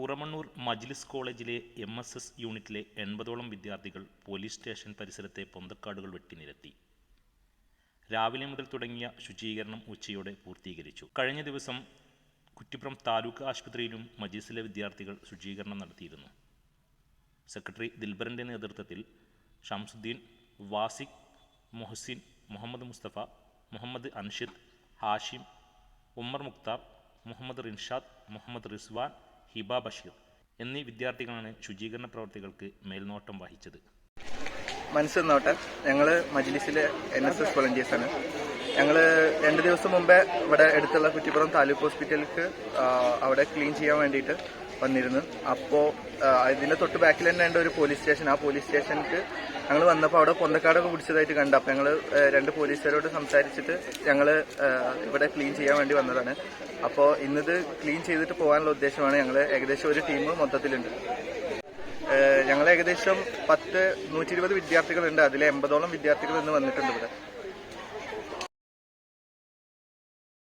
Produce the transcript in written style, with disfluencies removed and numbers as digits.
പുറമണ്ണൂർ മജ്ലിസ് കോളേജിലെ MSS യൂണിറ്റിലെ 80ഓളം വിദ്യാർത്ഥികൾ പോലീസ് സ്റ്റേഷൻ പരിസരത്തെ പൊന്തക്കാടുകൾ വെട്ടിനിരത്തി. രാവിലെ മുതൽ തുടങ്ങിയ ശുചീകരണം ഉച്ചയോടെ പൂർത്തീകരിച്ചു. കഴിഞ്ഞ ദിവസം കുറ്റിപ്പുറം താലൂക്ക് ആശുപത്രിയിലും മജ്ലിസിലെ വിദ്യാർത്ഥികൾ ശുചീകരണം നടത്തിയിരുന്നു. സെക്രട്ടറി ദിൽബറിൻ്റെ നേതൃത്വത്തിൽ ഷംസുദ്ദീൻ, വാസിഖ്, മൊഹസിൻ, മുഹമ്മദ് മുസ്തഫ, മുഹമ്മദ് അൻഷിദ്, ഹാഷിം, ഉമ്മർ മുക്താർ, മുഹമ്മദ് റിൻഷാദ്, മുഹമ്മദ് റിസ്വാൻ, ഹിബ ബഷീർ എന്നീ വിദ്യാർത്ഥികളാണ് ശുചീകരണ പ്രവർത്തികൾക്ക് മേൽനോട്ടം വഹിച്ചത്. മനസ്സ് നോട്ടെ, ഞങ്ങൾ മജ്ലിസിലെ NSS വോളണ്ടിയേഴ്സാണ്. ഞങ്ങൾ 2 ദിവസം മുമ്പേ ഇവിടെ അടുത്തുള്ള കുറ്റിപ്പുറം താലൂക്ക് ഹോസ്പിറ്റലിലേക്ക് അവിടെ ക്ലീൻ ചെയ്യാൻ വേണ്ടിയിട്ട് വന്നിരുന്നു. അപ്പോൾ ഇതിൻ്റെ തൊട്ട് ബാക്കിൽ തന്നെ ഉണ്ട് ഒരു പോലീസ് സ്റ്റേഷൻ. ആ പോലീസ് സ്റ്റേഷനിലേക്ക് ഞങ്ങൾ വന്നപ്പോൾ അവിടെ പൊന്തക്കാടൊക്കെ പിടിച്ചതായിട്ട് കണ്ടു. അപ്പോൾ ഞങ്ങൾ 2 പോലീസുകാരോട് സംസാരിച്ചിട്ട് ഞങ്ങൾ ഇവിടെ ക്ലീൻ ചെയ്യാൻ വേണ്ടി വന്നതാണ്. അപ്പോൾ ഇന്നത് ക്ലീൻ ചെയ്തിട്ട് പോകാനുള്ള ഉദ്ദേശമാണ്. ഞങ്ങൾ ഏകദേശം ഒരു ടീം മൊത്തത്തിലുണ്ട്. ഞങ്ങൾ ഏകദേശം 120 വിദ്യാർത്ഥികളുണ്ട്. അതിൽ 80ഓളം വിദ്യാർത്ഥികൾ ഇന്ന് വന്നിട്ടുണ്ട് ഇവിടെ.